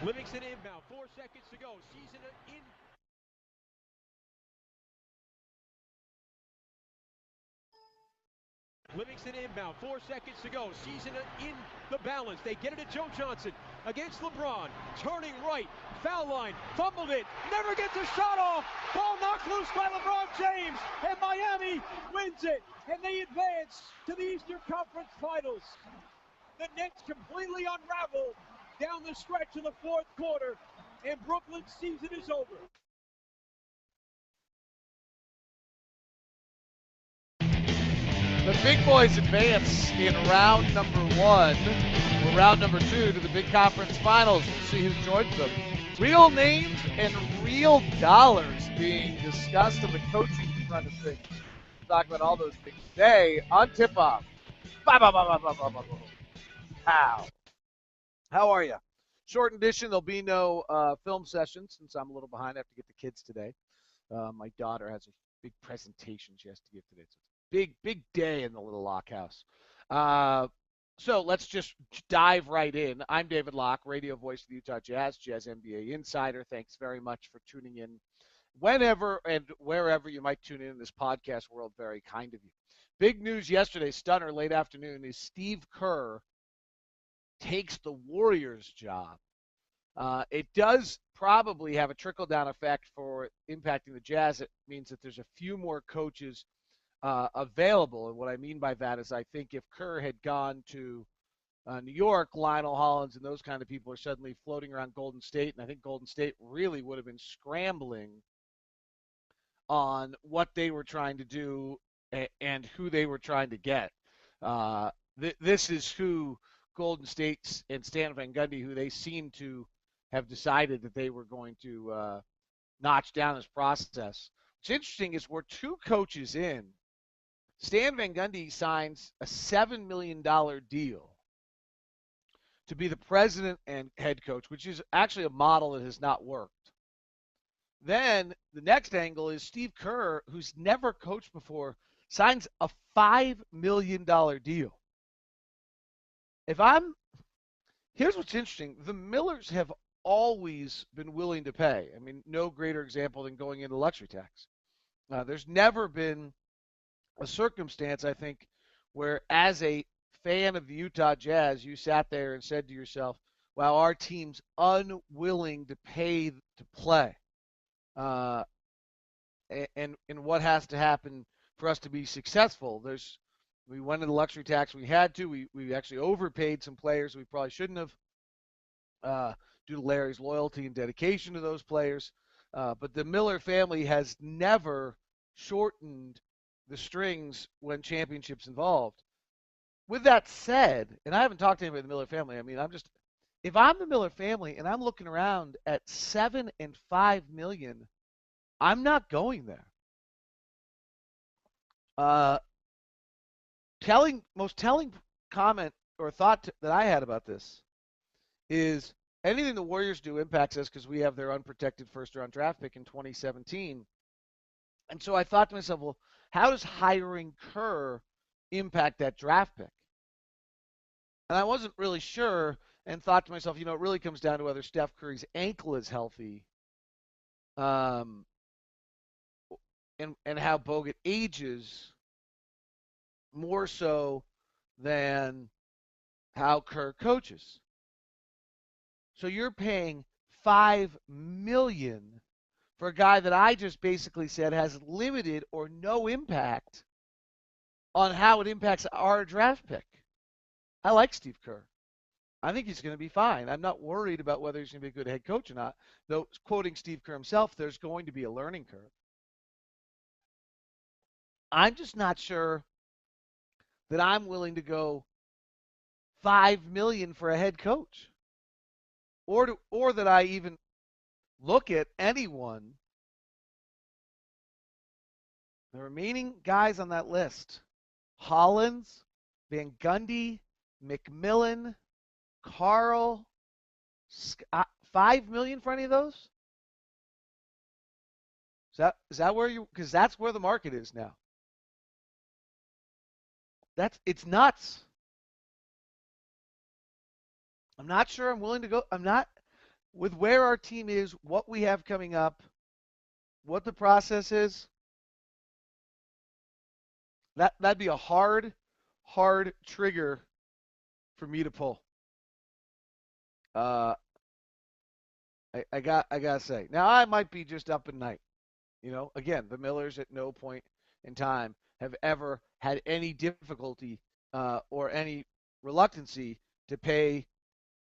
Livingston inbound, 4 seconds to go. Season in. Livingston inbound, 4 seconds to go. Season in the balance. They get it to Joe Johnson against LeBron. Turning right, foul line, fumbled it, never gets a shot off. Ball knocked loose by LeBron James, and Miami wins it, and they advance to the Eastern Conference Finals. The Nets completely unraveled down the stretch of the fourth quarter, and Brooklyn's season is over. The big boys advance in round number 1, or round number 2, to the big conference finals. We'll see who joins them. Real names and real dollars being discussed on the coaching front of things. We'll talk about all those things today on Tip-Off. How are you? Short edition. There'll be no film session since I'm a little behind. I have to get the kids today. My daughter has a big presentation she has to give today. So big day in the little Locke house. So let's just dive right in. I'm David Locke, radio voice of the Utah Jazz, Jazz NBA insider. Thanks very much for tuning in whenever and wherever you might tune in this podcast world. Very kind of you. Big news yesterday, stunner, late afternoon, is Steve Kerr takes the Warriors job. It does probably have a trickle-down effect for impacting the Jazz. It means that there's a few more coaches available. And what I mean by that is I think if Kerr had gone to New York, Lionel Hollins and those kind of people are suddenly floating around Golden State, and I think Golden State really would have been scrambling on what they were trying to do and who they were trying to get. This is who Golden State and Stan Van Gundy, who they seem to have decided that they were going to notch down this process. What's interesting is we're 2 coaches in. Stan Van Gundy signs a $7 million deal to be the president and head coach, which is actually a model that has not worked. Then the next angle is Steve Kerr, who's never coached before, signs a $5 million deal. Here's what's interesting. The Millers have always been willing to pay. I mean, no greater example than going into luxury tax. There's never been a circumstance, I think, where as a fan of the Utah Jazz, you sat there and said to yourself, wow, our team's unwilling to pay to play. And what has to happen for us to be successful? We went into luxury tax. We had to. We actually overpaid some players we probably shouldn't have due to Larry's loyalty and dedication to those players. But the Miller family has never shortened the strings when championships involved. With that said, and I haven't talked to anybody in the Miller family. I mean, if I'm the Miller family and I'm looking around at $7 and $5 million, I'm not going there. Most telling comment or thought that I had about this is anything the Warriors do impacts us because we have their unprotected first-round draft pick in 2017. And so I thought to myself, well, how does hiring Kerr impact that draft pick? And I wasn't really sure and thought to myself, it really comes down to whether Steph Curry's ankle is healthy and how Bogut ages more so than how Kerr coaches. So you're paying $5 million for a guy that I just basically said has limited or no impact on how it impacts our draft pick. I like Steve Kerr. I think he's going to be fine. I'm not worried about whether he's going to be a good head coach or not. Though, quoting Steve Kerr himself, there's going to be a learning curve. I'm just not sure that I'm willing to go $5 million for a head coach, or that I even look at anyone. The remaining guys on that list: Hollins, Van Gundy, McMillan, Carl. $5 million for any of those? Is that where you? Because that's where the market is now. It's nuts. I'm not sure I'm willing to go. I'm not. with where our team is, what we have coming up, what the process is, that'd be a hard trigger for me to pull. Uh, I gotta say. Now I might be just up at night. Again, the Millers at no point in time have ever had any difficulty or any reluctancy to pay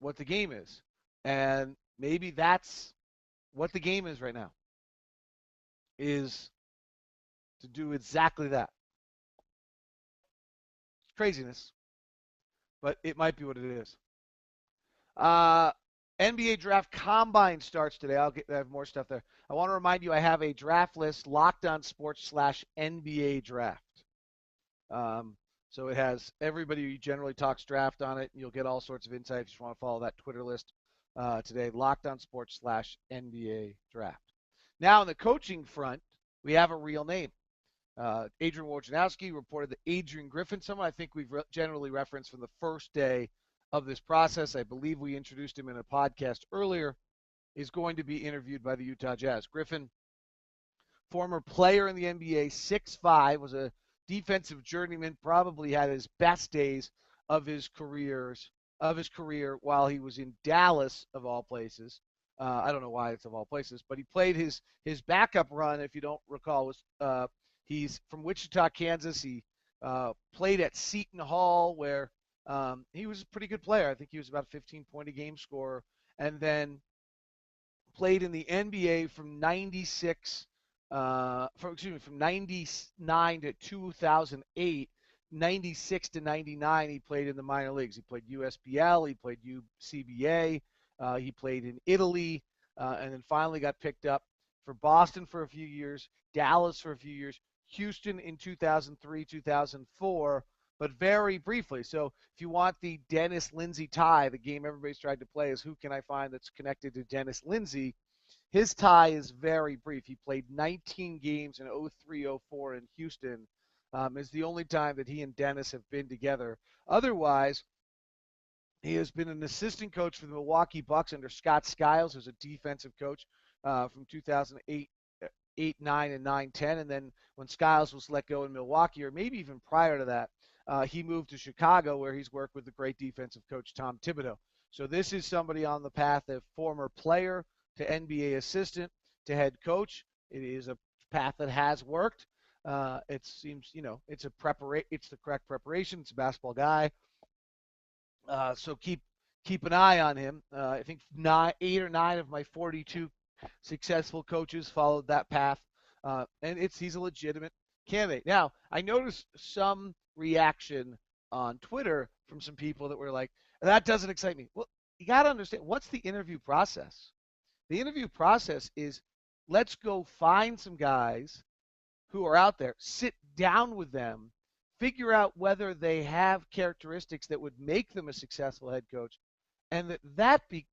what the game is, and maybe that's what the game is right now. Is to do exactly that. It's craziness, but it might be what it is. Uh, NBA Draft Combine starts today. I have more stuff there. I want to remind you I have a draft list, Locked On Sports /NBA Draft. So it has everybody who generally talks draft on it. You'll get all sorts of insights if you want to follow that Twitter list today, Locked On Sports /NBA Draft. Now, on the coaching front, we have a real name. Adrian Wojnarowski reported that Adrian Griffin, someone I think we've generally referenced from the first day of this process, I believe we introduced him in a podcast earlier, is going to be interviewed by the Utah Jazz. Griffin, former player in the NBA, 6'5", was a defensive journeyman, probably had his best days of his career while he was in Dallas, of all places. I don't know why it's of all places, but he played his backup run, if you don't recall, was he's from Wichita, Kansas. He played at Seton Hall, where he was a pretty good player. I think he was about a 15-point a game scorer, and then played in the NBA from 96 from 99 to 2008. 96 to 99, he played in the minor leagues. He played USBL, he played UCBA, he played in Italy, and then finally got picked up for Boston for a few years, Dallas for a few years, Houston in 2003, 2004, but very briefly. So if you want the Dennis Lindsey tie, the game everybody's tried to play is who can I find that's connected to Dennis Lindsey. His tie is very brief. He played 19 games in 03-04 in Houston. Is the only time that he and Dennis have been together. Otherwise, he has been an assistant coach for the Milwaukee Bucks under Scott Skiles, who's a defensive coach from 2008, 8, 9, and 9, 10. And then when Skiles was let go in Milwaukee, or maybe even prior to that, he moved to Chicago, where he's worked with the great defensive coach Tom Thibodeau. So this is somebody on the path of former player to NBA assistant to head coach. It is a path that has worked. It seems, it's the correct preparation. It's a basketball guy. So keep an eye on him. I think 8 or 9 of my 42 successful coaches followed that path, and he's a legitimate candidate. Now, I noticed some reaction on Twitter from some people that were like, "That doesn't excite me." Well, you got to understand, what's the interview process? The interview process is, let's go find some guys who are out there, sit down with them, figure out whether they have characteristics that would make them a successful head coach, and that be,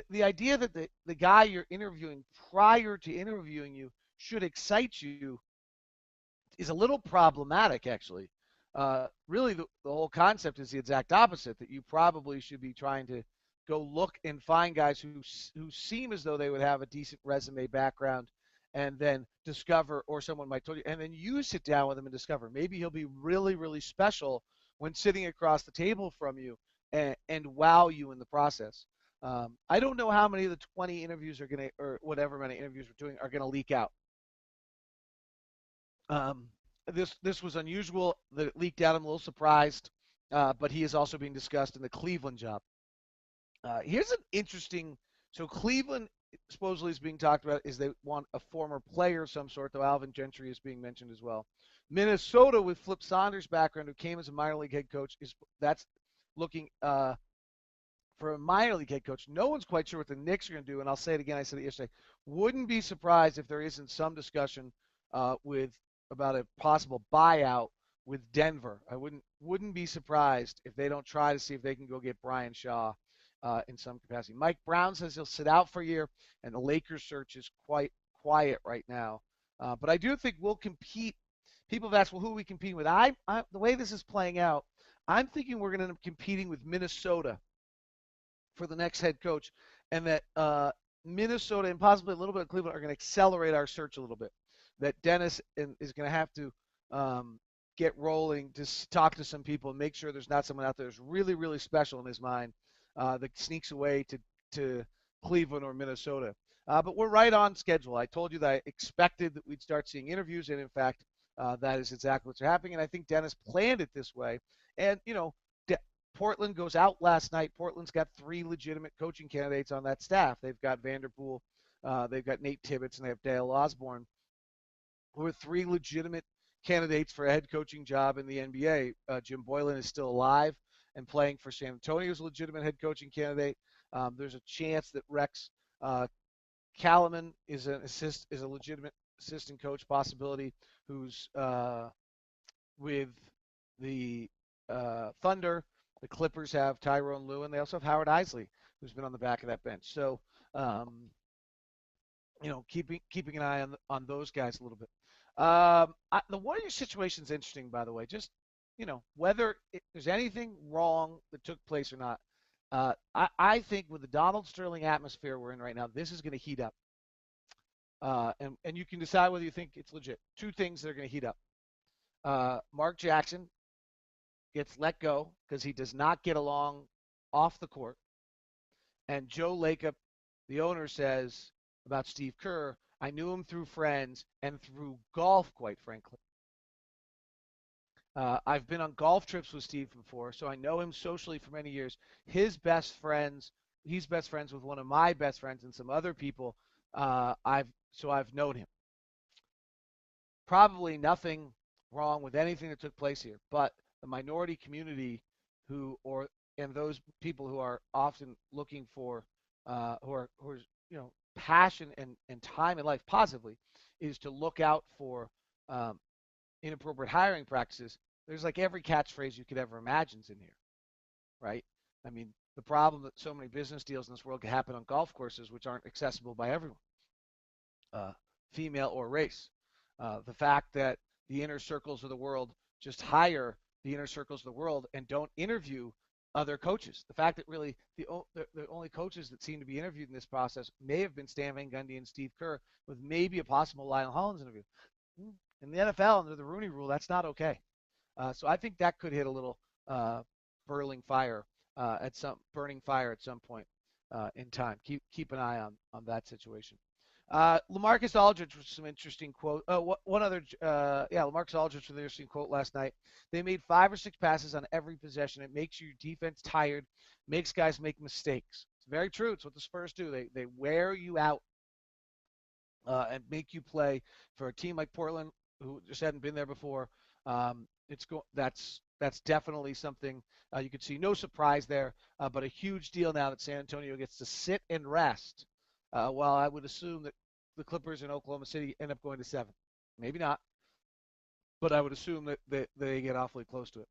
the idea that the guy you're interviewing prior to interviewing you should excite you is a little problematic, actually. Really, the whole concept is the exact opposite, that you probably should be trying to go look and find guys who seem as though they would have a decent resume background, and then discover, or someone might tell you, and then you sit down with him and discover. Maybe he'll be really, really special when sitting across the table from you and wow you in the process. I don't know how many of the 20 interviews are going to, or whatever many interviews we're doing, are going to leak out. This was unusual that it leaked out. I'm a little surprised, but he is also being discussed in the Cleveland job. Here's an interesting. So Cleveland supposedly is being talked about is they want a former player of some sort, though Alvin Gentry is being mentioned as well. Minnesota, with Flip Saunders' background, who came as a minor league head coach, that's looking for a minor league head coach. No one's quite sure what the Knicks are going to do, and I'll say it again. I said it yesterday. Wouldn't be surprised if there isn't some discussion about a possible buyout with Denver. I wouldn't be surprised if they don't try to see if they can go get Brian Shaw in some capacity. Mike Brown says he'll sit out for a year, and the Lakers search is quite quiet right now. But I do think we'll compete. People have asked, well, who are we competing with? The way this is playing out, I'm thinking we're going to end up competing with Minnesota for the next head coach. and that Minnesota and possibly a little bit of Cleveland are going to accelerate our search a little bit. That Dennis is going to have to get rolling to talk to some people and make sure there's not someone out there who's really, really special in his mind that sneaks away to Cleveland or Minnesota. But we're right on schedule. I told you that I expected that we'd start seeing interviews, and in fact, that is exactly what's happening. And I think Dennis planned it this way. And, Portland goes out last night. Portland's got 3 legitimate coaching candidates on that staff. They've got Vanderpool, they've got Nate Tibbetts, and they have Dale Osborne, who are 3 legitimate candidates for a head coaching job in the NBA. Jim Boylan is still alive and playing for San Antonio as a legitimate head coaching candidate. There's a chance that Rex Kalaman is a legitimate assistant coach possibility who's with the Thunder. The Clippers have Tyrone Lue, they also have Howard Isley, who's been on the back of that bench. So, keeping an eye on those guys a little bit. The Warriors situation is interesting, by the way. Just, whether there's anything wrong that took place or not. I think with the Donald Sterling atmosphere we're in right now, this is going to heat up. And you can decide whether you think it's legit. 2 things that are going to heat up. Mark Jackson gets let go because he does not get along off the court. And Joe Lacob, the owner, says about Steve Kerr, I knew him through friends and through golf, quite frankly. I've been on golf trips with Steve before, so I know him socially for many years. He's best friends with one of my best friends and some other people. I've known him. Probably nothing wrong with anything that took place here, but the minority community and those people who are often looking for who are passion and time in life positively is to look out for inappropriate hiring practices. There's like every catchphrase you could ever imagine's in here, right? I mean, the problem that so many business deals in this world can happen on golf courses which aren't accessible by everyone, female or race. The fact that the inner circles of the world just hire the inner circles of the world and don't interview other coaches. The fact that really the only coaches that seem to be interviewed in this process may have been Stan Van Gundy and Steve Kerr, with maybe a possible Lionel Hollins interview. In the NFL, under the Rooney Rule, that's not okay. So I think that could hit a little burning fire at some point in time. Keep an eye on that situation. LaMarcus Aldridge was some interesting quote. LaMarcus Aldridge was an interesting quote last night. They made 5 or 6 passes on every possession. It makes your defense tired, makes guys make mistakes. It's very true. It's what the Spurs do. They wear you out and make you play. For a team like Portland, who just hadn't been there before, that's definitely something you could see. No surprise there, but a huge deal now that San Antonio gets to sit and rest. While I would assume that the Clippers in Oklahoma City end up going to 7. Maybe not, but I would assume that they get awfully close to it.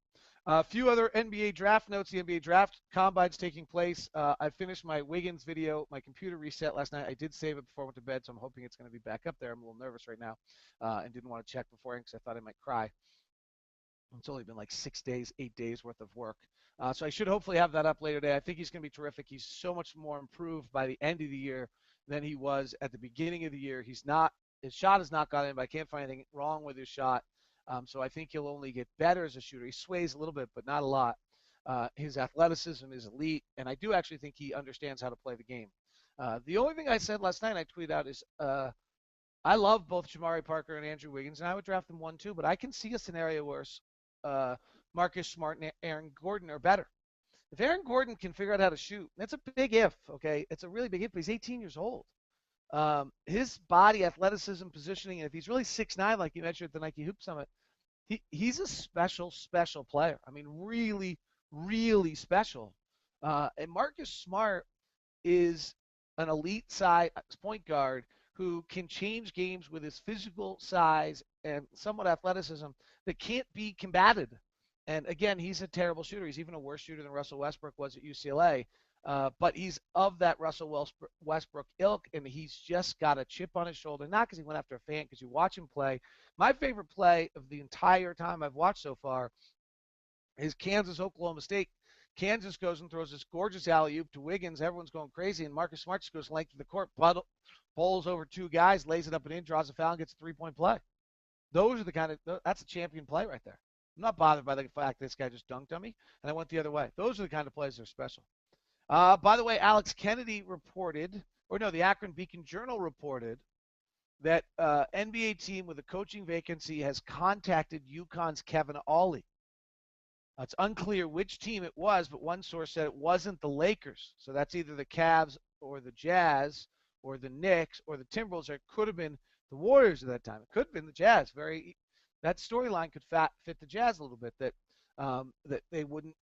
A few other NBA draft notes. The NBA draft combine's taking place. I finished my Wiggins video. My computer reset last night. I did save it before I went to bed, so I'm hoping it's going to be back up there. I'm a little nervous right now and didn't want to check beforehand because I thought I might cry. It's only been like 6 days, 8 days worth of work. So I should hopefully have that up later today. I think he's going to be terrific. He's so much more improved by the end of the year than he was at the beginning of the year. His shot has not gone in, but I can't find anything wrong with his shot. So I think he'll only get better as a shooter. He sways a little bit, but not a lot. His athleticism is elite, and I do actually think he understands how to play the game. The only thing I said last night, I tweeted out, is I love both Jamari Parker and Andrew Wiggins, and I would draft them 1-2, but I can see a scenario where Marcus Smart and Aaron Gordon are better. If Aaron Gordon can figure out how to shoot, that's a big if, okay? It's a really big if, but he's 18 years old. His body, athleticism, positioning, and if he's really 6'9", like you mentioned at the Nike Hoop Summit, he's a special player. I mean, really, really special. And Marcus Smart is an elite size point guard who can change games with his physical size and somewhat athleticism that can't be combated. And again, he's a terrible shooter. He's even a worse shooter than Russell Westbrook was at UCLA. But he's of that Russell Westbrook ilk, and he's just got a chip on his shoulder. Not because he went after a fan, because you watch him play. My favorite play of the entire time I've watched so far is Kansas-Oklahoma State. Kansas goes and throws this gorgeous alley-oop to Wiggins. Everyone's going crazy, and Marcus Smart just goes length of the court, bowls over two guys, lays it up and in, draws a foul, and gets a three-point play. Those are the kind of – that's a champion play right there. I'm not bothered by the fact this guy just dunked on me, and I went the other way. Those are the kind of plays that are special. By the way, Alex Kennedy reported – or no, the Akron Beacon Journal reported that NBA team with a coaching vacancy has contacted UConn's Kevin Ollie. It's unclear which team it was, but one source said it wasn't the Lakers. So that's either the Cavs or the Jazz or the Knicks or the Timberwolves, or it could have been the Warriors at that time. It could have been the Jazz. That storyline could fit the Jazz a little bit, that they wouldn't,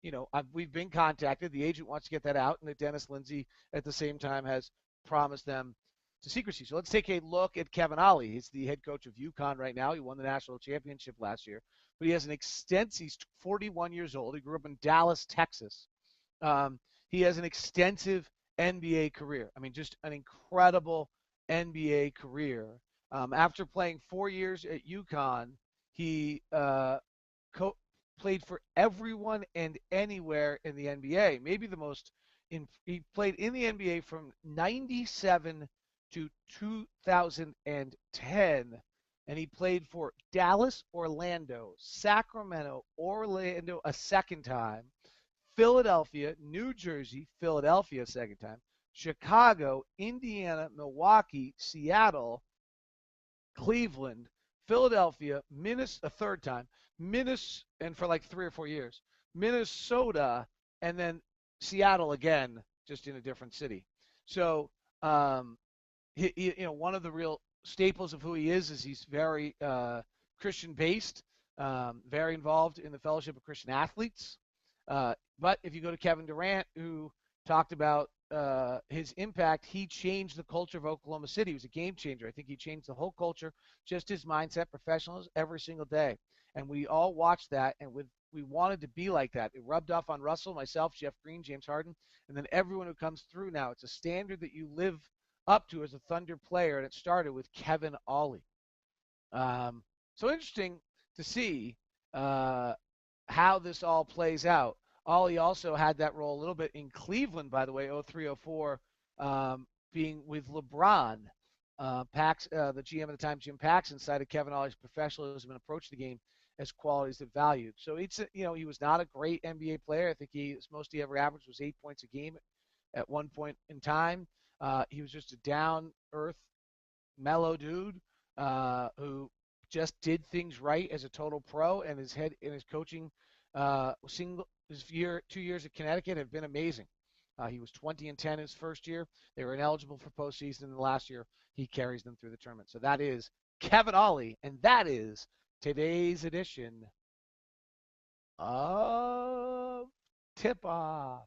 we've been contacted. The agent wants to get that out, and that Dennis Lindsay at the same time has promised them to secrecy. So let's take a look at Kevin Ollie. He's the head coach of UConn right now. He won the national championship last year. But he has an extensive, he's 41 years old. He grew up in Dallas, Texas. He has an extensive NBA career. I mean, just an incredible NBA career. After playing 4 years at UConn, he played for everyone and anywhere in the NBA. Maybe the most, he played in the NBA from 97 to 2010. And he played for Dallas, Orlando, Sacramento, Orlando a second time, Philadelphia, New Jersey, Philadelphia a second time, Chicago, Indiana, Milwaukee, Seattle, Cleveland, Philadelphia, Minnesota a third time, and for like 3 or 4 years, Minnesota, and then Seattle again, just in a different city. So, one of the real staples of who he is he's very Christian-based, very involved in the Fellowship of Christian Athletes. But if you go to Kevin Durant, who talked about his impact, he changed the culture of Oklahoma City. He was a game changer. I think he changed the whole culture, just his mindset, professionals, every single day. And we all watched that, and we wanted to be like that. It rubbed off on Russell, myself, Jeff Green, James Harden, and then everyone who comes through now. It's a standard that you live up to as a Thunder player, and it started with Kevin Ollie. So interesting to see how this all plays out. Ollie also had that role a little bit in Cleveland, by the way, 03-04, being with LeBron. The GM at the time, Jim Paxson, cited Kevin Ollie's professionalism and approach to the game as qualities that valued. So he was not a great NBA player. I think his most he ever averaged was 8 points a game at one point in time. He was just a down-earth, mellow dude who just did things right as a total pro, and his coaching, his 2 years at Connecticut have been amazing. He was 20-10 his first year. They were ineligible for postseason, and the last year he carries them through the tournament. So that is Kevin Ollie, and that is today's edition of Tip Off.